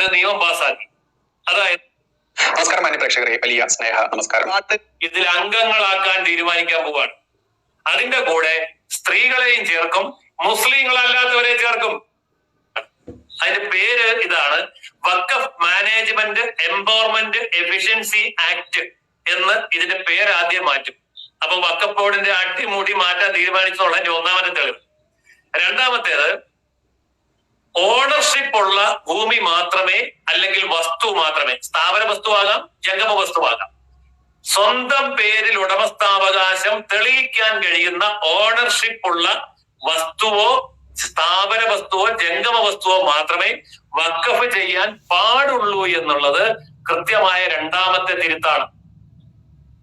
ഒരു നിയമം പാസാക്കി. അതായത് നമസ്കാരം മാന്യ പ്രേക്ഷകരെ, വലിയ സ്നേഹ നമസ്കാരം. ഇതിൽ അംഗങ്ങളാക്കാൻ തീരുമാനിക്കാൻ പോവാണ്. അതിന്റെ കൂടെ സ്ത്രീകളെയും ചേർക്കും, മുസ്ലിങ്ങളല്ലാത്തവരെ ചേർക്കും. അതിന്റെ പേര് ഇതാണ്, വഖഫ് മാനേജ്മെന്റ് എംപവർമെന്റ് എഫിഷ്യൻസി ആക്ട് എന്ന് ഇതിന്റെ പേര് ആദ്യം മാറ്റും. അപ്പൊ വഖഫ് ബോർഡിന്റെ അടിമുടി മാറ്റാൻ തീരുമാനിച്ചുള്ളതിന്റെ ഒന്നാമത്തെ തെളിവ്. രണ്ടാമത്തേത്, ഓണർഷിപ്പ് ഉള്ള ഭൂമി മാത്രമേ, അല്ലെങ്കിൽ വസ്തു മാത്രമേ, സ്ഥാപന വസ്തുവാകാം, ജംഗമ വസ്തുവാകാം, സ്വന്തം പേരിൽ ഉടമസ്ഥാവകാശം തെളിയിക്കാൻ കഴിയുന്ന ഓണർഷിപ്പ് ഉള്ള വസ്തുവോ സ്ഥാപന വസ്തുവോ ജംഗമ വസ്തുവോ മാത്രമേ വഖഫ് ചെയ്യാൻ പാടുള്ളൂ എന്നുള്ളത് കൃത്യമായ രണ്ടാമത്തെ തിരുത്താണ്.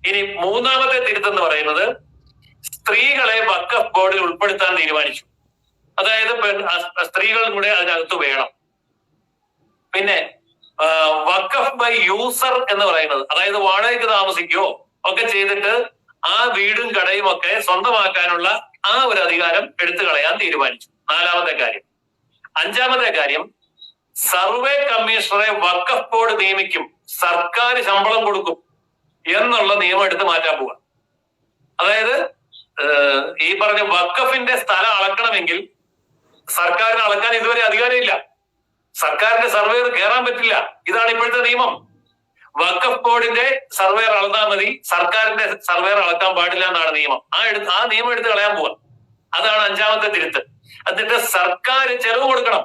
ഇനി മൂന്നാമത്തെ തിരുത്തെന്ന് പറയുന്നത്, സ്ത്രീകളെ വഖഫ് ബോർഡിൽ ഉൾപ്പെടുത്താൻ തീരുമാനിച്ചു. അതായത് സ്ത്രീകളും കൂടെ അതിനകത്ത് വേണം. പിന്നെ വഖഫ് ബൈ യൂസർ എന്ന് പറയുന്നത്, അതായത് വാടകയ്ക്ക് താമസിക്കുകയോ ഒക്കെ ചെയ്തിട്ട് ആ വീടും കടയും ഒക്കെ സ്വന്തമാക്കാനുള്ള ആ ഒരു അധികാരം എടുത്തു കളയാൻ തീരുമാനിച്ചു. നാലാമത്തെ കാര്യം. അഞ്ചാമത്തെ കാര്യം, സർവേ കമ്മീഷണറെ വഖഫ് ബോർഡ് നിയമിക്കും, സർക്കാർ ശമ്പളം കൊടുക്കും എന്നുള്ള നിയമം എടുത്ത് മാറ്റാൻ പോവുക. അതായത് ഈ പറഞ്ഞ വഖഫിന്റെ സ്ഥലം അളക്കണമെങ്കിൽ സർക്കാരിന് അളക്കാൻ ഇതുവരെ അധികാരമില്ല. സർക്കാരിന്റെ സർവേയർ കയറാൻ പറ്റില്ല. ഇതാണ് ഇപ്പോഴത്തെ നിയമം. വഖഫ് ബോർഡിന്റെ സർവേയർ അളന്നാൽ മതി, സർക്കാരിന്റെ സർവേയർ അളക്കാൻ പാടില്ല എന്നാണ് നിയമം. ആ നിയമം എടുത്ത് കളയാൻ പോവാ. അതാണ് അഞ്ചാമത്തെ തിരുത്ത്. എന്നിട്ട് സർക്കാർ ചെലവ് കൊടുക്കണം.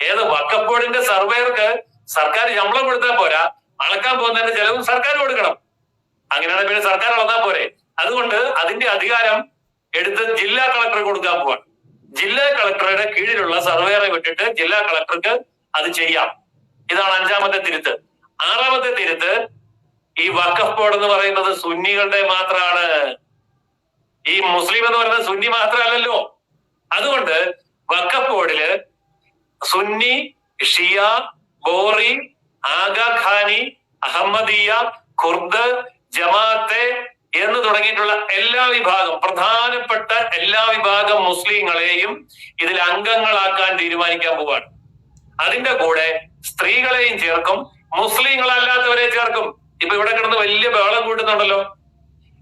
ഏത് വഖഫ് ബോർഡിന്റെ സർവേയർക്ക് സർക്കാർ ശമ്പളം കൊടുത്താൽ പോരാ, അളക്കാൻ പോകുന്നതിന്റെ ചെലവും സർക്കാർ കൊടുക്കണം. അങ്ങനെയാണെങ്കിൽ പിന്നെ സർക്കാർ അളന്നാൽ പോരെ. അതുകൊണ്ട് അതിന്റെ അധികാരം എടുത്ത് ജില്ലാ കളക്ടർ കൊടുക്കാൻ പോവാണ്. ജില്ലാ കളക്ടറുടെ കീഴിലുള്ള സർവേയറെ വിട്ടിട്ട് ജില്ലാ കളക്ടർക്ക് അത് ചെയ്യാം. ഇതാണ് അഞ്ചാമത്തെ തിരുത്ത്. ആറാമത്തെ തിരുത്ത്, ഈ വഖഫ് ബോർഡ് എന്ന് പറയുന്നത് സുന്നികളുടെ മാത്രമാണ്. ഈ മുസ്ലിം എന്ന് പറയുന്നത് സുന്നി മാത്രമല്ലല്ലോ. അതുകൊണ്ട് വഖഫ് ബോർഡില് സുന്നി, ഷിയ, ബോറി, ആഗാഖാനി, അഹമ്മദിയ, ഖുർദ്, ജമാഅത്തെ എന്ന് തുടങ്ങിയിട്ടുള്ള എല്ലാ വിഭാഗം, പ്രധാനപ്പെട്ട എല്ലാ വിഭാഗം മുസ്ലിങ്ങളെയും ഇതിൽ അംഗങ്ങളാക്കാൻ തീരുമാനിക്കാൻ പോവാണ്. അതിന്റെ കൂടെ സ്ത്രീകളെയും ചേർക്കും, മുസ്ലിങ്ങളല്ലാത്തവരെ ചേർക്കും. ഇപ്പൊ ഇവിടെ കിടന്ന് വലിയ ബഹളം കൂട്ടുന്നുണ്ടല്ലോ.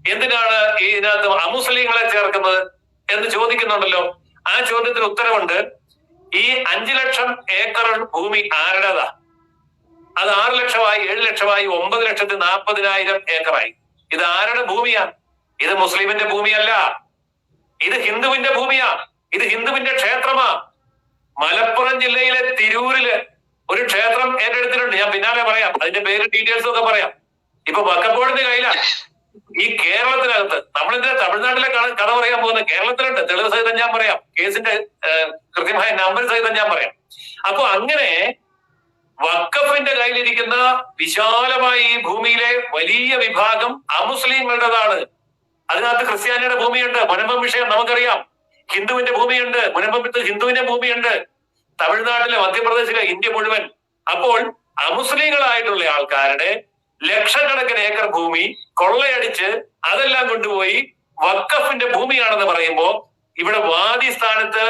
എന്തിനാണ് ഇതിനകത്ത് അമുസ്ലിങ്ങളെ ചേർക്കുന്നത് എന്ന് ചോദിക്കുന്നുണ്ടല്ലോ. ആ ചോദ്യത്തിന് ഉത്തരവുണ്ട്. ഈ 5 ലക്ഷം ഏക്കർ ഭൂമി ആരുടേതാ? അത് 6 ലക്ഷമായി, 7 ലക്ഷമായി, 9,40,000 ഏക്കറായി. ഇത് ആരുടെ ഭൂമിയാ? ഇത് മുസ്ലിമിന്റെ ഭൂമിയല്ല, ഇത് ഹിന്ദുവിന്റെ ഭൂമിയാ. ഇത് ഹിന്ദുവിന്റെ ക്ഷേത്രമാ. മലപ്പുറം ജില്ലയിലെ തിരൂരില് ഒരു ക്ഷേത്രം ഏറ്റെടുത്തിട്ടുണ്ട്. ഞാൻ പിന്നാലെ പറയാം, അതിന്റെ പേര് ഡീറ്റെയിൽസും ഒക്കെ പറയാം. ഇപ്പൊ വഖഫ് ബോർഡിന്റെ കയ്യിലാണ്. ഈ കേരളത്തിനകത്ത്, നമ്മളിതിന്റെ തമിഴ്നാട്ടിലെ കഥ പറയാൻ പോകുന്നത് കേരളത്തിലുണ്ട്. തെളിവ് സഹിതം ഞാൻ പറയാം, കേസിന്റെ കൃത്യമായ നമ്പർ സഹിതം ഞാൻ പറയാം. അപ്പൊ അങ്ങനെ വഖഫിന്റെ കയ്യിലിരിക്കുന്ന വിശാലമായ ഈ ഭൂമിയിലെ വലിയ വിഭാഗം അമുസ്ലിങ്ങളുടേതാണ്. അതിനകത്ത് ക്രിസ്ത്യാനിയുടെ ഭൂമിയുണ്ട്, മുനമ്പം വിഷയം നമുക്കറിയാം. ഹിന്ദുവിന്റെ ഭൂമിയുണ്ട്, മുനമ്പത്ത് ഹിന്ദുവിന്റെ ഭൂമിയുണ്ട്. തമിഴ്നാട്ടിലെ, മധ്യപ്രദേശിലെ, ഇന്ത്യ മുഴുവൻ. അപ്പോൾ അമുസ്ലിങ്ങളായിട്ടുള്ള ആൾക്കാരുടെ ലക്ഷക്കണക്കിന് ഏക്കർ ഭൂമി കൊള്ളയടിച്ച് അതെല്ലാം കൊണ്ടുപോയി വഖഫിന്റെ ഭൂമിയാണെന്ന് പറയുമ്പോ ഇവിടെ വാദി സ്ഥാനത്ത്,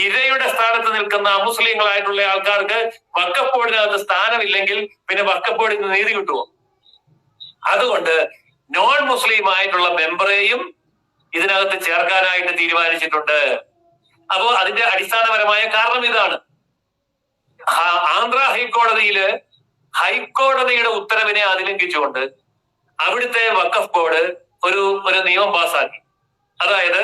ഇരയുടെ സ്ഥാനത്ത് നിൽക്കുന്ന അമുസ്ലിങ്ങളായിട്ടുള്ള ആൾക്കാർക്ക് വഖഫ് ബോർഡിനകത്ത് സ്ഥാനമില്ലെങ്കിൽ പിന്നെ വഖഫ് ബോർഡിൽ നിന്ന് നീതി കിട്ടുമോ? അതുകൊണ്ട് നോൺ മുസ്ലിം ആയിട്ടുള്ള മെമ്പറേയും ഇതിനകത്ത് ചേർക്കാനായിട്ട് തീരുമാനിച്ചിട്ടുണ്ട്. അപ്പോ അതിന്റെ അടിസ്ഥാനപരമായ കാരണം ഇതാണ്. ആന്ധ്ര ഹൈക്കോടതിയുടെ ഉത്തരവിനെ അതിലംഘിച്ചുകൊണ്ട് അവിടുത്തെ വഖഫ് ബോർഡ് ഒരു നിയമം പാസാക്കി. അതായത്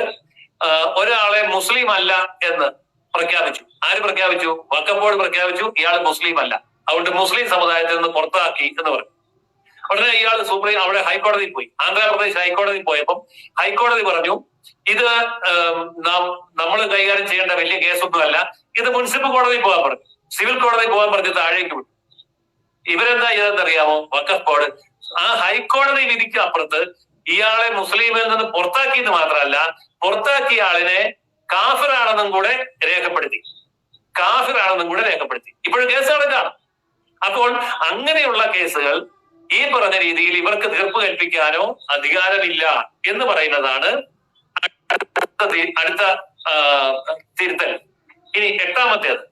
ഒരാളെ മുസ്ലിം അല്ല എന്ന് പ്രഖ്യാപിച്ചു. ആര് പ്രഖ്യാപിച്ചു? വഖഫ് ബോർഡ് പ്രഖ്യാപിച്ചു. ഇയാൾ മുസ്ലിം അല്ല, അതുകൊണ്ട് മുസ്ലിം സമുദായത്തിൽ നിന്ന് പുറത്താക്കി എന്ന് പറഞ്ഞു. ഉടനെ ഇയാൾ അവിടെ ഹൈക്കോടതിയിൽ പോയി. ആന്ധ്രാപ്രദേശ് ഹൈക്കോടതിയിൽ പോയപ്പം ഹൈക്കോടതി പറഞ്ഞു, ഇത് നമ്മൾ കൈകാര്യം ചെയ്യേണ്ട വലിയ കേസൊന്നുമല്ല, ഇത് മുനിസിപ്പൽ കോടതിയിൽ പോകാൻ പറഞ്ഞു, സിവിൽ കോടതിയിൽ പോകാൻ പറഞ്ഞ് താഴേക്ക് വിട്ടു. ഇവരെന്താ ചെയ്തെന്നറിയാമോ? വഖഫ് ബോർഡ് ആ ഹൈക്കോടതി വിധിക്ക് അപ്പുറത്ത് ഇയാളെ മുസ്ലിമിൽ നിന്ന് പുറത്താക്കിയെന്ന് മാത്രമല്ല, പുറത്താക്കിയ ആളിനെ കാഫിറാണെന്നും കൂടെ രേഖപ്പെടുത്തി. ഇപ്പോഴും കേസ് നടക്കാണ്. അപ്പോൾ അങ്ങനെയുള്ള കേസുകൾ ഈ പറഞ്ഞ രീതിയിൽ ഇവർക്ക് തീർപ്പ് കൽപ്പിക്കാനോ അധികാരമില്ല എന്ന് പറയുന്നതാണ് അടുത്ത തിരുത്തൽ. ഇനി എട്ടാമത്തേത്,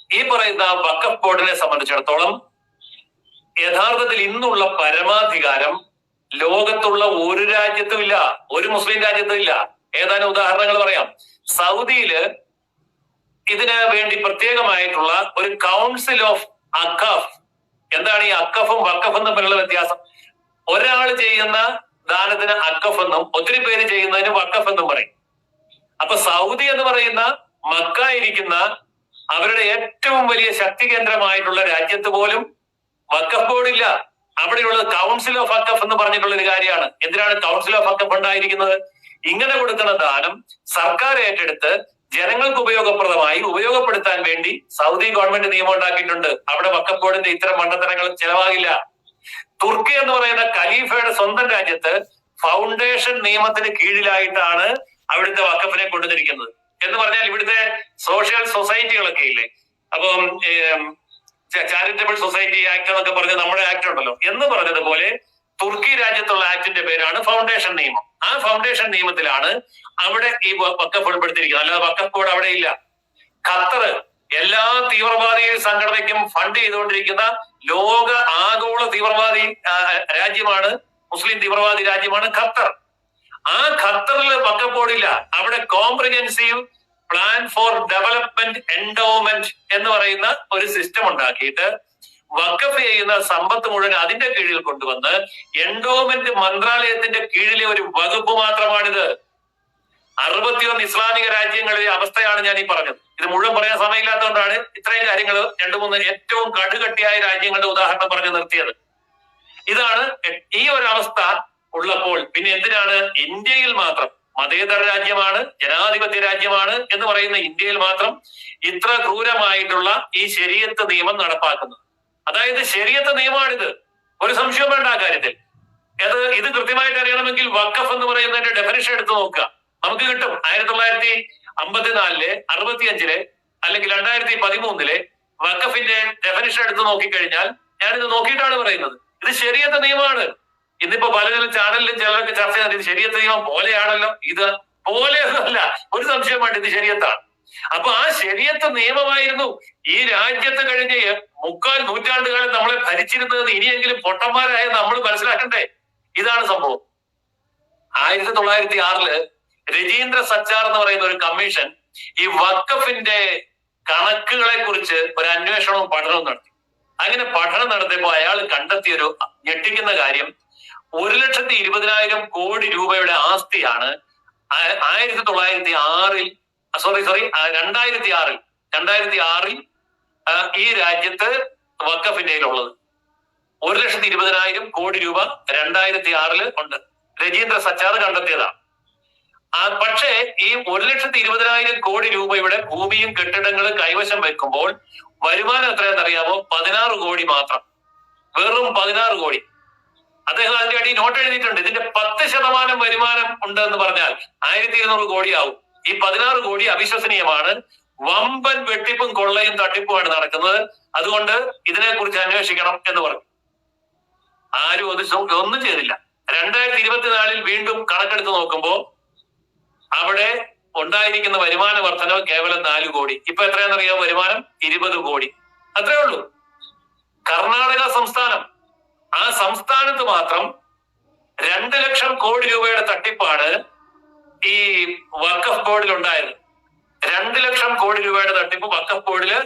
ഈ പറയുന്ന വഖഫ് ബോർഡിനെ സംബന്ധിച്ചിടത്തോളം യഥാർത്ഥത്തിൽ ഇന്നുള്ള പരമാധികാരം ലോകത്തുള്ള ഒരു രാജ്യത്തും ഇല്ല, ഒരു മുസ്ലിം രാജ്യത്തും ഇല്ല. ഏതാനും ഉദാഹരണങ്ങൾ പറയാം. സൗദിയില് ഇതിന് വേണ്ടി പ്രത്യേകമായിട്ടുള്ള ഒരു കൗൺസിൽ ഓഫ് അഖഫ്. എന്താണ് ഈ അഖഫും വഖഫും തമ്മിലുള്ള വ്യത്യാസം? ഒരാൾ ചെയ്യുന്ന ദാനത്തിന് അഖഫ് എന്നും ഒത്തിരി പേര് ചെയ്യുന്നതിന് വഖഫ് എന്നും പറയും. അപ്പൊ സൗദി എന്ന് പറയുന്ന മക്ക ഇരിക്കുന്ന അവരുടെ ഏറ്റവും വലിയ ശക്തി കേന്ദ്രമായിട്ടുള്ള രാജ്യത്ത് പോലും വഖഫ് ബോർഡ് ഇല്ല. അവിടെയുള്ളത് കൗൺസിൽ ഓഫ് അഖഫ് എന്ന് പറഞ്ഞിട്ടുള്ള ഒരു കാര്യമാണ്. എന്തിനാണ് കൗൺസിൽ ഓഫ് അഖഫ് ഉണ്ടായിരിക്കുന്നത്? ഇങ്ങനെ കൊടുക്കുന്ന ദാനം സർക്കാർ ഏറ്റെടുത്ത് ജനങ്ങൾക്ക് ഉപയോഗപ്പെടുത്താൻ വേണ്ടി സൗദി ഗവൺമെന്റ് നിയമം ഉണ്ടാക്കിയിട്ടുണ്ട്. അവിടെ വഖഫ് ബോർഡിന്റെ ഇത്തരം മണ്ടത്തരങ്ങൾ ചെലവാകില്ല. തുർക്കി എന്ന് പറയുന്ന ഖലീഫയുടെ സ്വന്തം രാജ്യത്ത് ഫൗണ്ടേഷൻ നിയമത്തിന് കീഴിലായിട്ടാണ് അവിടുത്തെ വഖഫിനെ കൊണ്ടുവന്നിരിക്കുന്നത്. എന്ന് പറഞ്ഞാൽ ഇവിടുത്തെ സോഷ്യൽ സൊസൈറ്റികളൊക്കെ ഇല്ലേ, അപ്പം ചാരിറ്റബിൾ സൊസൈറ്റി ആക്ട് എന്നൊക്കെ പറഞ്ഞ നമ്മുടെ ആക്ട് ഉണ്ടല്ലോ, എന്ന് പറഞ്ഞതുപോലെ തുർക്കി രാജ്യത്തുള്ള ആക്ടിന്റെ പേരാണ് ഫൗണ്ടേഷൻ നിയമം. ആ ഫൗണ്ടേഷൻ നിയമത്തിലാണ് അവിടെ ഈ വഖഫ് ഉൾപ്പെടുത്തിയിരിക്കുന്നത്. അല്ലാതെ വഖഫ് ബോർഡ് അവിടെ ഇല്ല. ഖത്തർ എല്ലാ തീവ്രവാദി സംഘടനയ്ക്കും ഫണ്ട് ചെയ്തുകൊണ്ടിരിക്കുന്ന ലോക ആഗോള തീവ്രവാദി രാജ്യമാണ്, മുസ്ലിം തീവ്രവാദി രാജ്യമാണ് ഖത്തർ. ആ ഖത്തറിൽ വഖഫ് ബോർഡ് ഇല്ല. അവിടെ comprehensive plan for development endowment എന്ന് പറയുന്ന ഒരു സിസ്റ്റം ഉണ്ടാക്കിയിട്ട് വഖഫ് ചെയ്യുന്ന സമ്പത്ത് മുഴുവൻ അതിന്റെ കീഴിൽ കൊണ്ടുവന്ന് എൻഡോമെന്റ് മന്ത്രാലയത്തിന്റെ കീഴിലെ ഒരു വകുപ്പ് മാത്രമാണിത്. 61 ഇസ്ലാമിക രാജ്യങ്ങളിലെ അവസ്ഥയാണ് ഞാൻ ഈ പറഞ്ഞത്. ഇത് മുഴുവൻ പറയാൻ സമയമില്ലാത്തതുകൊണ്ടാണ് ഇത്രയും കാര്യങ്ങൾ 2-3 ഏറ്റവും കടുകട്ടിയായ രാജ്യങ്ങളുടെ ഉദാഹരണം പറഞ്ഞു നിർത്തിയത്. ഇതാണ് ഈ ഒരു അവസ്ഥ ഉള്ളപ്പോൾ പിന്നെ എന്തിനാണ് ഇന്ത്യയിൽ മാത്രം, മതേതര രാജ്യമാണ്, ജനാധിപത്യ രാജ്യമാണ് എന്ന് പറയുന്ന ഇന്ത്യയിൽ മാത്രം ഇത്ര ക്രൂരമായിട്ടുള്ള ഈ ശരീഅത്ത് നിയമം നടപ്പാക്കുന്നത്? അതായത് ശരീഅത്ത് നിയമമാണിത്, ഒരു സംശയവും വേണ്ട ആ കാര്യത്തിൽ. ഇത് കൃത്യമായിട്ട് അറിയണമെങ്കിൽ വഖഫ് എന്ന് പറയുന്നതിന്റെ ഡെഫിനിഷൻ എടുത്ത് നോക്കുക, നമുക്ക് കിട്ടും. 1954, 65 അല്ലെങ്കിൽ 2013 വഖഫിന്റെ ഡെഫിനിഷൻ എടുത്ത് നോക്കിക്കഴിഞ്ഞാൽ, ഞാനിത് നോക്കിയിട്ടാണ് പറയുന്നത്, ഇത് ശരീഅത്ത് നിയമമാണ്. ഇന്നിപ്പോ പലരും ചാനലിലും ചിലരൊക്കെ ചർച്ച ചെയ്യുന്നത് ഇത് ശരീഅത്ത് നിയമം പോലെയാണല്ലോ. ഇത് പോലെയൊന്നുമല്ല, ഒരു സംശയം വേണ്ട, ഇത് ശരീഅത്താണ്. അപ്പൊ ആ ശരീഅത്ത് നിയമമായിരുന്നു ഈ രാജ്യത്ത് കഴിഞ്ഞ 3/4 നൂറ്റാണ്ടുകാലം നമ്മളെ ഭരിച്ചിരുന്നത്. ഇനിയെങ്കിലും പൊട്ടന്മാരായ നമ്മൾ മനസ്സിലാക്കണ്ടേ? ഇതാണ് സംഭവം. 1906 രജീന്ദ്ര സച്ചാർ എന്ന് പറയുന്ന ഒരു കമ്മീഷൻ ഈ വഖഫിന്റെ കണക്കുകളെ കുറിച്ച് ഒരു അന്വേഷണവും പഠനവും നടത്തി. അങ്ങനെ പഠനം നടത്തിയപ്പോൾ അയാൾ കണ്ടെത്തിയൊരു ഞെട്ടിക്കുന്ന കാര്യം, 1,20,000 കോടി രൂപയുടെ ആസ്തിയാണ് 2006 ഈ രാജ്യത്ത് വഖഫിന്റെ ഉള്ളത്. 1,20,000 കോടി രൂപ 2006 ഉണ്ട്. രജീന്ദ്ര സച്ചാർ കണ്ടെത്തിയതാണ്. പക്ഷേ ഈ 1,20,000 കോടി രൂപയുടെ ഭൂമിയും കെട്ടിടങ്ങളും കൈവശം വെക്കുമ്പോൾ വരുമാനം എത്രയാണെന്നറിയാമോ? 16 കോടി മാത്രം, വെറും 16 കോടി. അദ്ദേഹം അതിന്റെ അടി നോട്ട് എഴുതിയിട്ടുണ്ട്. ഇതിന്റെ 10% വരുമാനം ഉണ്ട് എന്ന് പറഞ്ഞാൽ 1,200 കോടിയാവും. ഈ 16 കോടി അവിശ്വസനീയമാണ്. വമ്പൻ വെട്ടിപ്പും കൊള്ളയും തട്ടിപ്പുമാണ് നടക്കുന്നത്. അതുകൊണ്ട് ഇതിനെക്കുറിച്ച് അന്വേഷിക്കണം എന്ന് പറഞ്ഞു. ആരും ഒന്നും ചെയ്തില്ല. 2024 വീണ്ടും കണക്കെടുത്ത് നോക്കുമ്പോ അവിടെ ഉണ്ടായിരിക്കുന്ന വരുമാന വർധനവ് കേവലം 4 കോടി. ഇപ്പൊ എത്രയാണെന്നറിയാമോ വരുമാനം? 20 കോടി. അത്രേ ഉള്ളൂ. കർണാടക സംസ്ഥാനം, ആ സംസ്ഥാനത്ത് മാത്രം 2 ലക്ഷം കോടി രൂപയുടെ തട്ടിപ്പാണ് ഈ വഖഫ് ബോർഡിൽ ഉണ്ടായത്. 2 ലക്ഷം കോടി രൂപയുടെ തട്ടിപ്പ് വഖഫ് ബോർഡില്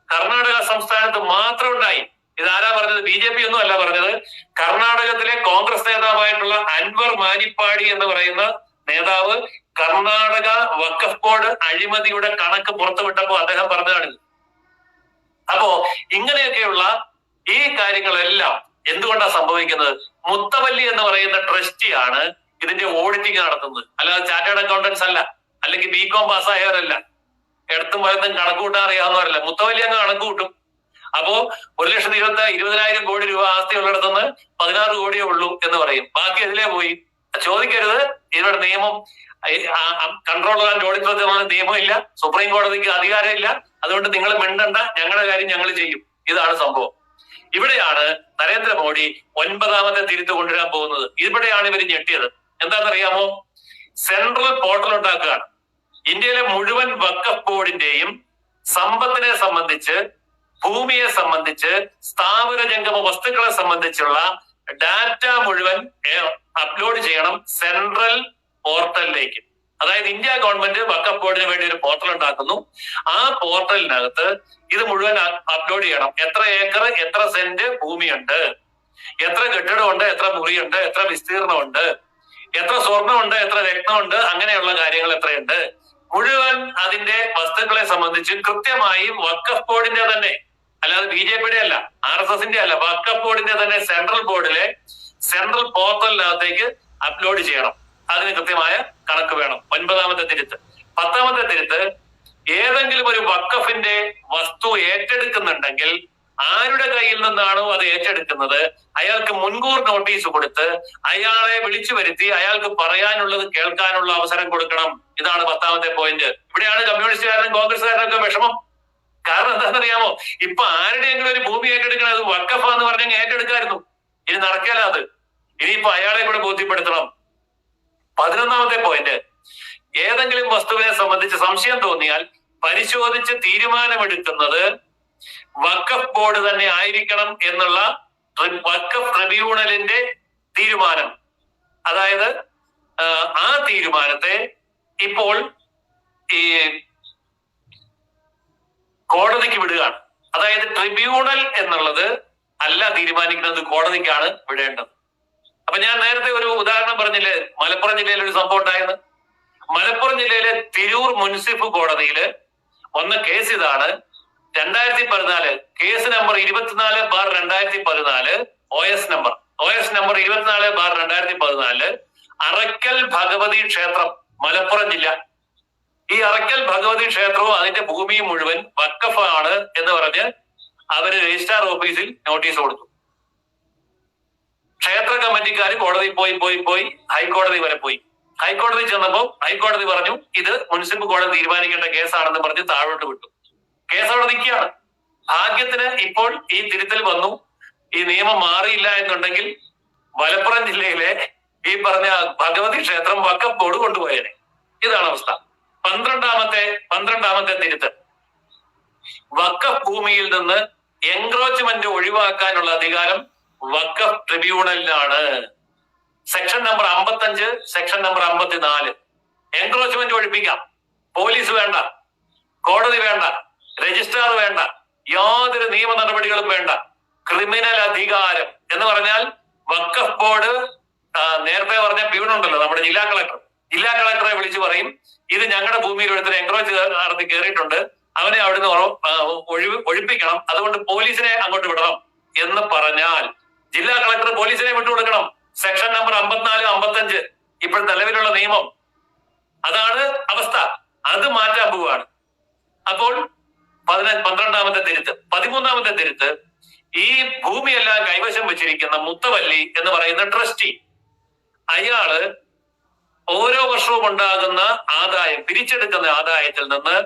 കർണാടക സംസ്ഥാനത്ത് മാത്രം ഉണ്ടായി. ഇതാരാ പറഞ്ഞത്? BJP ഒന്നും അല്ല പറഞ്ഞത്. കർണാടകത്തിലെ കോൺഗ്രസ് നേതാവായിട്ടുള്ള അൻവർ മാനിപ്പാടി എന്ന് പറയുന്ന നേതാവ് കർണാടക വഖഫ് ബോർഡ് അഴിമതിയുടെ കണക്ക് പുറത്തുവിട്ടപ്പോ അദ്ദേഹം പറഞ്ഞതാണിത്. അപ്പോ ഇങ്ങനെയൊക്കെയുള്ള ഈ കാര്യങ്ങളെല്ലാം എന്തുകൊണ്ടാണ് സംഭവിക്കുന്നത്? മുത്തവല്ലി എന്ന് പറയുന്ന ട്രസ്റ്റിയാണ് ഇതിന്റെ ഓഡിറ്റിംഗ് നടത്തുന്നത്, അല്ലാതെ ചാർട്ടേഡ് അക്കൗണ്ടൻസ് അല്ല, അല്ലെങ്കിൽ BCom പാസ്സായവരല്ല, ഇടത്തും വലത്തും കണക്ക് കൂട്ടാൻ അറിയാവുന്നവരല്ല. മുത്തവല്ലി അങ്ങ് കണക്ക് കൂട്ടും. അപ്പോ 1,20,000 കോടി രൂപ ആസ്തി ഉള്ളിടത്തുനിന്ന് 16 കോടിയേ ഉള്ളൂ എന്ന് പറയും. ബാക്കി അതിലേ പോയി. ചോദിക്കരുത്, ഇതിവിടെ നിയമം കൺട്രോളർ ആൻഡ് ഓഡിറ്റർ നിയമമില്ല, സുപ്രീം കോടതിക്ക് അധികാരമില്ല, അതുകൊണ്ട് നിങ്ങൾ മിണ്ടണ്ട, ഞങ്ങളുടെ കാര്യം ഞങ്ങൾ ചെയ്യും. ഇതാണ് സംഭവം. ഇവിടെയാണ് നരേന്ദ്രമോദി 9ാമത്തെ തിരുത്ത് കൊണ്ടുവരാൻ പോകുന്നത്. ഇവിടെയാണ് ഇവർ ഞെട്ടിയത്. എന്താണെന്നറിയാമോ? സെൻട്രൽ പോർട്ടൽ ഉണ്ടാക്കുകയാണ്. ഇന്ത്യയിലെ മുഴുവൻ വഖഫ് ബോർഡിന്റെയും സമ്പത്തിനെ സംബന്ധിച്ച്, ഭൂമിയെ സംബന്ധിച്ച്, സ്ഥാവര ജംഗമ വസ്തുക്കളെ സംബന്ധിച്ചുള്ള ഡാറ്റ മുഴുവൻ അപ്ലോഡ് ചെയ്യണം സെൻട്രൽ പോർട്ടലിലേക്ക്. അതായത് ഇന്ത്യ ഗവൺമെന്റ് വഖഫ് ബോർഡിന് വേണ്ടി ഒരു പോർട്ടൽ ഉണ്ടാക്കുന്നു. ആ പോർട്ടലിനകത്ത് ഇത് മുഴുവൻ അപ്ലോഡ് ചെയ്യണം. എത്ര ഏക്കർ, എത്ര സെന്റ് ഭൂമിയുണ്ട്, എത്ര കെട്ടിടമുണ്ട്, എത്ര മുറിയുണ്ട്, എത്ര വിസ്തീർണമുണ്ട്, എത്ര സ്വർണ്ണമുണ്ട്, എത്ര രത്നമുണ്ട്, അങ്ങനെയുള്ള കാര്യങ്ങൾ എത്രയുണ്ട്, മുഴുവൻ അതിന്റെ വസ്തുക്കളെ സംബന്ധിച്ച് കൃത്യമായി വഖഫ് ബോർഡിന്റെ തന്നെ, അല്ലാതെ BJPയുടെ അല്ല, RSSന്റെ അല്ല, വഖഫ് ബോർഡിന്റെ തന്നെ സെൻട്രൽ ബോർഡിലെ സെൻട്രൽ പോർട്ടലിനകത്തേക്ക് അപ്ലോഡ് ചെയ്യണം. അതിന് കൃത്യമായ കണക്ക് വേണം. 9ാമത്തെ തിരുത്ത്. 10ാമത്തെ തിരുത്ത്, ഏതെങ്കിലും ഒരു വഖഫിന്റെ വസ്തു ഏറ്റെടുക്കുന്നുണ്ടെങ്കിൽ ആരുടെ കയ്യിൽ നിന്നാണോ അത് ഏറ്റെടുക്കുന്നത് അയാൾക്ക് മുൻകൂർ നോട്ടീസ് കൊടുത്ത് അയാളെ വിളിച്ചു വരുത്തി അയാൾക്ക് പറയാനുള്ളത് കേൾക്കാനുള്ള അവസരം കൊടുക്കണം. ഇതാണ് 10ാമത്തെ പോയിന്റ്. ഇവിടെയാണ് കമ്മ്യൂണിസ്റ്റുകാരനും കോൺഗ്രസ്സുകാരനൊക്കെ വിഷമം. കാരണം എന്താണെന്നറിയാമോ? ഇപ്പൊ ആരുടെയെങ്കിലും ഒരു ഭൂമി ഏറ്റെടുക്കണത് വഖഫാന്ന് പറഞ്ഞെങ്കിൽ ഏറ്റെടുക്കായിരുന്നു. ഇനി നടക്കില്ല അത്. ഇനിയിപ്പോ അയാളെ കൂടെ ബോധ്യപ്പെടുത്തണം. 11ാമത്തെ പോയിന്റ്, ഏതെങ്കിലും വസ്തുവിനെ സംബന്ധിച്ച് സംശയം തോന്നിയാൽ പരിശോധിച്ച് തീരുമാനമെടുക്കുന്നത് വഖഫ് ബോർഡ് തന്നെ ആയിരിക്കണം എന്നുള്ള വഖഫ് ട്രിബ്യൂണലിന്റെ തീരുമാനം. അതായത് ആ തീരുമാനത്തെ ഇപ്പോൾ ഈ കോടതിക്ക് വിടുകയാണ്. അതായത് ട്രിബ്യൂണൽ എന്നുള്ളത് അല്ല തീരുമാനിക്കുന്നത്, കോടതിക്കാണ് വിടേണ്ടത്. അപ്പൊ ഞാൻ നേരത്തെ ഒരു ഉദാഹരണം പറഞ്ഞില്ലേ, മലപ്പുറം ജില്ലയിൽ ഒരു സംഭവം ഉണ്ടായെന്ന്. മലപ്പുറം ജില്ലയിലെ തിരൂർ മുനിസിപ്പൽ കോടതിയില് വന്ന കേസ് ഇതാണ്. 2014 case number 24/2014 OS number 24/2014 Arakkal Bhagavathi ക്ഷേത്രം, മലപ്പുറം ജില്ല. ഈ അറക്കൽ ഭഗവതി ക്ഷേത്രവും അതിന്റെ ഭൂമിയും മുഴുവൻ വഖഫാണ് എന്ന് പറഞ്ഞ് അവര് രജിസ്ട്രാർ ഓഫീസിൽ നോട്ടീസ് കൊടുത്തു. ക്ഷേത്ര കമ്മിറ്റിക്കാർ കോടതി പോയി ഹൈക്കോടതി വരെ പോയി. ഹൈക്കോടതി ചെന്നപ്പോൾ ഹൈക്കോടതി പറഞ്ഞു ഇത് മുനിസിപ്പൽ കോടതി തീരുമാനിക്കേണ്ട കേസാണെന്ന് പറഞ്ഞ് താഴോട്ട് വിട്ടു. കേസ് അവിടെ നിൽക്കുകയാണ്. ഭാഗ്യത്തിന് ഇപ്പോൾ ഈ തിരുത്തൽ വന്നു. ഈ നിയമം മാറിയില്ല എന്നുണ്ടെങ്കിൽ മലപ്പുറം ജില്ലയിലെ ഈ പറഞ്ഞ ഭഗവതി ക്ഷേത്രം വഖഫ് ബോർഡ് കൊണ്ടുപോയേനെ. ഇതാണ് അവസ്ഥ. 12ാമത്തെ തിരുത്തൽ, വഖഫ് ഭൂമിയിൽ നിന്ന് എൻക്രോച്ച്മെന്റ് ഒഴിവാക്കാനുള്ള അധികാരം വഖഫ് ട്രിബ്യൂണലിനാണ്. Section number 55, section number 54. Encroachment ഒഴിപ്പിക്കാം. പോലീസ് വേണ്ട, കോടതി വേണ്ട, രജിസ്ട്രാർ വേണ്ട, യാതൊരു നിയമ നടപടികളും വേണ്ട. ക്രിമിനൽ അധികാരം എന്ന് പറഞ്ഞാൽ വഖഫ് ബോർഡ് നേരത്തെ പറഞ്ഞ പ്യൂണുണ്ടല്ലോ, നമ്മുടെ ജില്ലാ കളക്ടറെ വിളിച്ചു പറയും ഇത് ഞങ്ങളുടെ ഭൂമിയിൽ ഒരുത്തർ എൻക്രോച്ച് നടത്തി കയറിയിട്ടുണ്ട്, അവനെ അവിടുന്ന് ഒഴിപ്പിക്കണം, അതുകൊണ്ട് പോലീസിനെ അങ്ങോട്ട് വിടണം എന്ന് പറഞ്ഞാൽ ജില്ലാ കളക്ടർ പോലീസിനെ വിട്ടുകൊടുക്കണം. സെക്ഷൻ നമ്പർ 54, 55 ഇപ്പോൾ നിലവിലുള്ള നിയമം. അതാണ് അവസ്ഥ. അത് മാറ്റാൻ പോവുകയാണ്. അപ്പോൾ 12ാമത്തെ തിരുത്ത്. 13ാമത്തെ തിരുത്ത്, ഈ ഭൂമിയെല്ലാം കൈവശം വെച്ചിരിക്കുന്ന മുത്തവല്ലി എന്ന് പറയുന്ന ട്രസ്റ്റി, അയാള് ഓരോ വർഷവും ഉണ്ടാകുന്ന ആദായം, പിരിച്ചെടുക്കുന്ന ആദായത്തിൽ നിന്ന്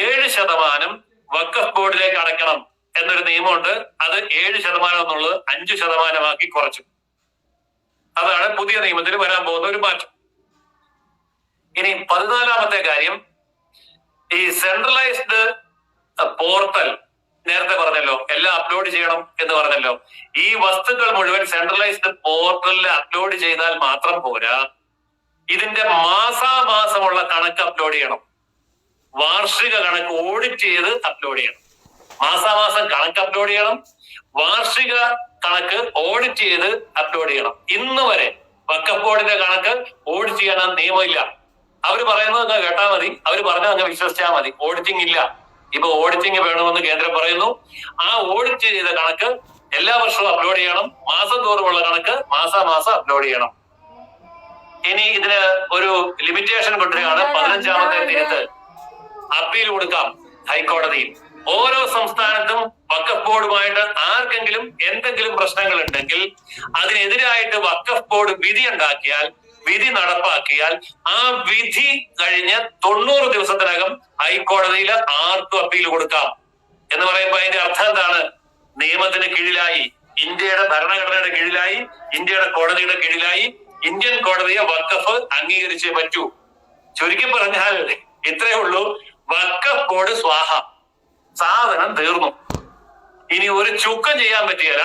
7% വഖഫ് ബോർഡിലേക്ക് അടയ്ക്കണം എന്നൊരു നിയമമുണ്ട്. അത് 7% എന്നുള്ളത് 5% കുറച്ചു. അതാണ് പുതിയ നിയമത്തിൽ വരാൻ പോകുന്ന ഒരു മാറ്റം. ഇനി 14ാമത്തെ കാര്യം, ഈ സെൻട്രലൈസ്ഡ് പോർട്ടൽ നേരത്തെ പറഞ്ഞല്ലോ, എല്ലാം അപ്ലോഡ് ചെയ്യണം എന്ന് പറഞ്ഞല്ലോ. ഈ വസ്തുക്കൾ മുഴുവൻ സെൻട്രലൈസ്ഡ് പോർട്ടലിൽ അപ്ലോഡ് ചെയ്താൽ മാത്രം പോരാ, ഇതിന്റെ മാസാമാസമുള്ള കണക്ക് അപ്ലോഡ് ചെയ്യണം. വാർഷിക കണക്ക് ഓഡിറ്റ് ചെയ്ത് അപ്ലോഡ് ചെയ്യണം. മാസാമാസം കണക്ക് അപ്ലോഡ് ചെയ്യണം, വാർഷിക കണക്ക് ഓഡിറ്റ് ചെയ്ത് അപ്ലോഡ് ചെയ്യണം. ഇന്ന് വരെ വഖഫ് ബോർഡിന്റെ കണക്ക് ഓഡിറ്റ് ചെയ്യാൻ നിയമമില്ല. അവര് പറയുന്നത് അങ്ങ് കേട്ടാൽ മതി, അവര് പറഞ്ഞത് അങ്ങ് വിശ്വസിച്ചാൽ മതി. ഓഡിറ്റിംഗ് ഇല്ല. ഇപ്പൊ ഓഡിറ്റിംഗ് വേണമെന്ന് കേന്ദ്രം പറയുന്നു. ആ ഓഡിറ്റ് ചെയ്ത കണക്ക് എല്ലാ വർഷവും അപ്ലോഡ് ചെയ്യണം. മാസം തോറുമുള്ള കണക്ക് മാസാമാസം അപ്ലോഡ് ചെയ്യണം. ഇനി ഇതിന് ഒരു ലിമിറ്റേഷൻ കൊണ്ടുവരികയാണ്. 15ാമത്തെ തിരുത്ത്, അപ്പീൽ കൊടുക്കാം ഹൈക്കോടതിയിൽ. ഓരോ സംസ്ഥാനത്തും വഖഫ് ബോർഡുമായിട്ട് ആർക്കെങ്കിലും എന്തെങ്കിലും പ്രശ്നങ്ങൾ ഉണ്ടെങ്കിൽ അതിനെതിരായിട്ട് വഖഫ് ബോർഡ് വിധി ഉണ്ടാക്കിയാൽ, വിധി നടപ്പാക്കിയാൽ, ആ വിധി കഴിഞ്ഞ് 90 ദിവസത്തിനകം ഹൈക്കോടതിയിൽ ആർക്കും അപ്പീൽ കൊടുക്കാം. എന്ന് പറയുമ്പോൾ അതിന്റെ അർത്ഥം എന്താണ്? നിയമത്തിന് കീഴിലായി, ഇന്ത്യയുടെ ഭരണഘടനയുടെ കീഴിലായി, ഇന്ത്യയുടെ കോടതിയുടെ കീഴിലായി, ഇന്ത്യൻ കോടതിയെ വഖഫ് അംഗീകരിച്ചേ പറ്റൂ. ചുരുക്കി പറഞ്ഞാൽ ഇത്രയേ ഉള്ളൂ, വഖഫ് ബോർഡ് സ്വാഹ. സാധനം തീർന്നു. ഇനി ഒരു ചുക്കം ചെയ്യാൻ പറ്റിയല്ല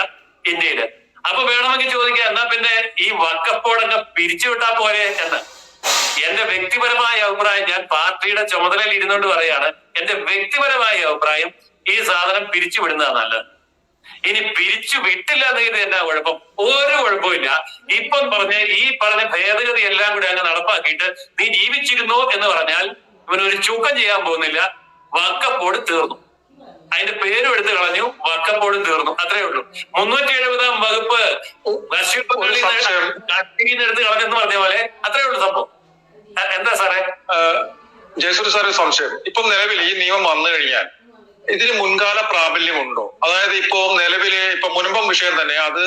ഇന്ത്യയില്. അപ്പൊ വേണമെങ്കിൽ ചോദിക്കാം, എന്നാ പിന്നെ ഈ വഖഫ് ബോർഡൊക്കെ പിരിച്ചുവിട്ടാ പോരെ എന്ന്. എന്റെ വ്യക്തിപരമായ അഭിപ്രായം, ഞാൻ പാർട്ടിയുടെ ചുമതലയിൽ ഇരുന്നുകൊണ്ട് പറയാണ്, എന്റെ വ്യക്തിപരമായ അഭിപ്രായം ഈ സാധനം പിരിച്ചുവിടുന്നതാണ് നല്ലത്. ഇനി പിരിച്ചു വിട്ടില്ല എന്നെങ്കിൽ എന്നാ കുഴപ്പം? ഒരു കുഴപ്പമില്ല. ഇപ്പം ഈ പറഞ്ഞ ഭേദഗതി എല്ലാം കൂടി അങ്ങ് നടപ്പാക്കിയിട്ട് നീ ജീവിച്ചിരുന്നോ എന്ന് പറഞ്ഞാൽ ഇവനൊരു ചുക്കം ചെയ്യാൻ പോകുന്നില്ല. വഖഫ് ബോർഡ് തീർന്നു, അതിന്റെ പേരും എടുത്ത് കളഞ്ഞു, വഖഫ് ബോർഡ് തീർന്നു. അത്രേ ഉള്ളൂ. 370-ാം വകുപ്പ് എടുത്ത് കളഞ്ഞെന്ന് പറഞ്ഞ പോലെ അത്രേ ഉള്ളൂ സംഭവം. എന്താ സാറേ? ജയസൂര്യ സാറേ, സംശയം. ഇപ്പൊ നിലവിൽ ഈ നിയമം വന്നു കഴിഞ്ഞാൽ ഇതിന് മുൻകാല പ്രാബല്യമുണ്ടോ? അതായത് ഇപ്പോ നിലവില് മുനമ്പം വിഷയം തന്നെ, അത്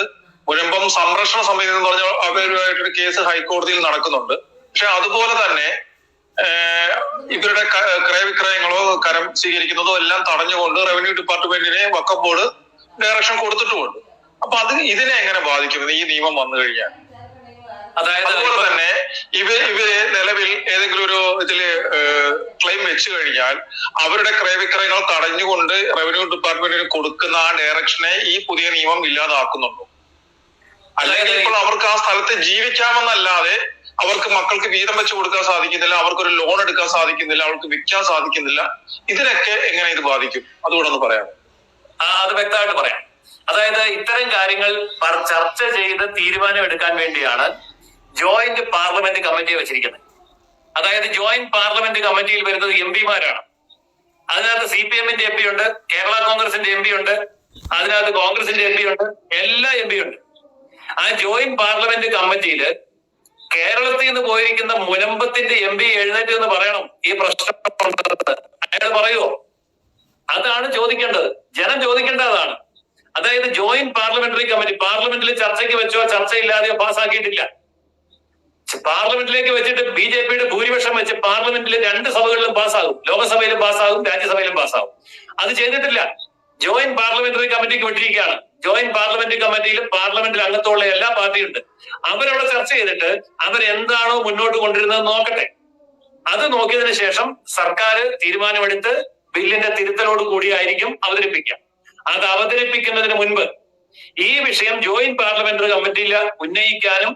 മുനമ്പം സംരക്ഷണ സമിതി എന്ന് പറഞ്ഞ അവരുമായിട്ടൊരു കേസ് ഹൈക്കോടതിയിൽ നടക്കുന്നുണ്ട്. പക്ഷെ അതുപോലെ തന്നെ ഇവരുടെ ക്രയവിക്രയങ്ങളോ കരം സ്വീകരിക്കുന്നതോ എല്ലാം തടഞ്ഞുകൊണ്ട് റവന്യൂ ഡിപ്പാർട്ട്മെന്റിനെ വഖഫ് ബോർഡ് ഡയറക്ഷൻ കൊടുത്തിട്ടുമുണ്ട്. അപ്പൊ ഇതിനെ എങ്ങനെ ബാധിക്കും ഈ നിയമം വന്നു കഴിഞ്ഞാൽ? അതുപോലെ തന്നെ ഇവര് നിലവിൽ ഏതെങ്കിലും ഒരു ഇതില് ക്ലെയിം വെച്ചു കഴിഞ്ഞാൽ അവരുടെ ക്രയവിക്രയങ്ങൾ തടഞ്ഞുകൊണ്ട് റവന്യൂ ഡിപ്പാർട്ട്മെന്റിന് കൊടുക്കുന്ന ആ ഡയറക്ഷനെ ഈ പുതിയ നിയമം ഇല്ലാതാക്കുന്നുണ്ടോ? അല്ലെങ്കിൽ ഇപ്പോൾ അവർക്ക് ആ സ്ഥലത്ത് ജീവിക്കാമെന്നല്ലാതെ അവർക്ക് മക്കൾക്ക് വീതം വെച്ച് കൊടുക്കാൻ സാധിക്കുന്നില്ല, അവർക്കൊരു ലോൺ എടുക്കാൻ സാധിക്കുന്നില്ല, അവർക്ക് വിൽക്കാൻ സാധിക്കുന്നില്ല. ഇതിനൊക്കെ എങ്ങനെ ഇത് ബാധിക്കും? അതുകൂടെ ഒന്ന് പറയാം. അത് വ്യക്തമായിട്ട് പറയാം. അതായത് ഇത്തരം കാര്യങ്ങൾ ചർച്ച ചെയ്ത് തീരുമാനം എടുക്കാൻ വേണ്ടിയാണ് ജോയിന്റ് പാർലമെന്റ് കമ്മിറ്റിയെ വെച്ചിരിക്കുന്നത്. അതായത് ജോയിന്റ് പാർലമെന്റ് കമ്മിറ്റിയിൽ വരുന്നത് എംപിമാരാണ്. അതിനകത്ത് CPM-ന്റെ MP ഉണ്ട്, കേരള കോൺഗ്രസിന്റെ MP ഉണ്ട്, അതിനകത്ത് കോൺഗ്രസിന്റെ MP ഉണ്ട്, എല്ലാ MP ഉണ്ട്. ആ ജോയിന്റ് പാർലമെന്റ് കമ്മിറ്റിയില് കേരളത്തിൽ നിന്ന് പോയിരിക്കുന്ന മുനമ്പത്തിന്റെ MP എഴുന്നേറ്റ് എന്ന് പറയണം ഈ പ്രശ്നം. അയാൾ പറയുമോ? അതാണ് ചോദിക്കേണ്ടത്, ജനം ചോദിക്കേണ്ടതാണ്. അതായത് ജോയിന്റ് പാർലമെന്ററി കമ്മിറ്റി പാർലമെന്റിൽ ചർച്ചയ്ക്ക് വെച്ചോ ചർച്ചയില്ലാതെയോ പാസ്സാക്കിയിട്ടില്ല. പാർലമെന്റിലേക്ക് വെച്ചിട്ട് BJP-യുടെ ഭൂരിപക്ഷം വെച്ച് പാർലമെന്റിൽ 2 സഭകളിലും പാസ്സാകും, ലോകസഭയിലും പാസ്സാകും, രാജ്യസഭയിലും പാസ്സാകും. അത് ചെയ്തിട്ടില്ല. ജോയിന്റ് പാർലമെന്ററി കമ്മിറ്റിക്ക് വിട്ടിരിക്കുകയാണ്. ജോയിന്റ് പാർലമെന്ററി കമ്മിറ്റിയിൽ പാർലമെന്റിൽ അംഗത്തുള്ള എല്ലാ പാർട്ടിയുണ്ട്. അവരവിടെ ചർച്ച ചെയ്തിട്ട് അവരെന്താണോ മുന്നോട്ട് കൊണ്ടിരുന്നത് നോക്കട്ടെ. അത് നോക്കിയതിനു ശേഷം സർക്കാർ തീരുമാനമെടുത്ത് ബില്ലിന്റെ തിരുത്തലോട് കൂടിയായിരിക്കും അവതരിപ്പിക്കുക. അത് അവതരിപ്പിക്കുന്നതിന് മുൻപ് ഈ വിഷയം ജോയിന്റ് പാർലമെന്ററി കമ്മിറ്റിയിൽ ഉന്നയിക്കാനും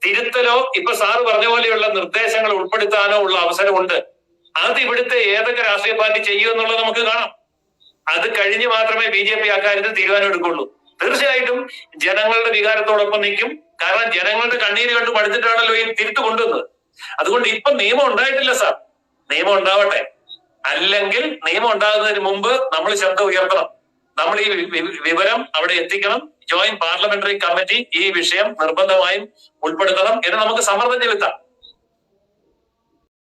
തിരുത്തലോ ഇപ്പൊ സാറ് പറഞ്ഞ പോലെയുള്ള നിർദ്ദേശങ്ങൾ ഉൾപ്പെടുത്താനോ ഉള്ള അവസരമുണ്ട്. അത് ഇവിടുത്തെ ഏതൊക്കെ രാഷ്ട്രീയ പാർട്ടി ചെയ്യൂ എന്നുള്ളത് നമുക്ക് കാണാം. അത് കഴിഞ്ഞ് മാത്രമേ BJP അക്കാര്യത്തിൽ തീരുമാനം എടുക്കുള്ളൂ. തീർച്ചയായിട്ടും ജനങ്ങളുടെ വികാരത്തോടൊപ്പം നിൽക്കും. കാരണം ജനങ്ങളുടെ കണ്ണീര് കണ്ട് പഠിച്ചിട്ടാണല്ലോ ഈ തിരുത്ത് കൊണ്ടുവന്നത്. അതുകൊണ്ട് ഇപ്പൊ നിയമം ഉണ്ടായിട്ടില്ല സാർ, നിയമം ഉണ്ടാവട്ടെ. അല്ലെങ്കിൽ നിയമം ഉണ്ടാകുന്നതിന് മുമ്പ് നമ്മൾ ശബ്ദം ഉയർത്തണം, നമ്മൾ ഈ വിവരം അവിടെ എത്തിക്കണം. ജോയിന്റ് പാർലമെന്ററി കമ്മിറ്റി ഈ വിഷയം നിർബന്ധമായും ഉൾപ്പെടുത്തണം എന്ന് നമുക്ക് സമ്മർദ്ദം ചെലുത്താം.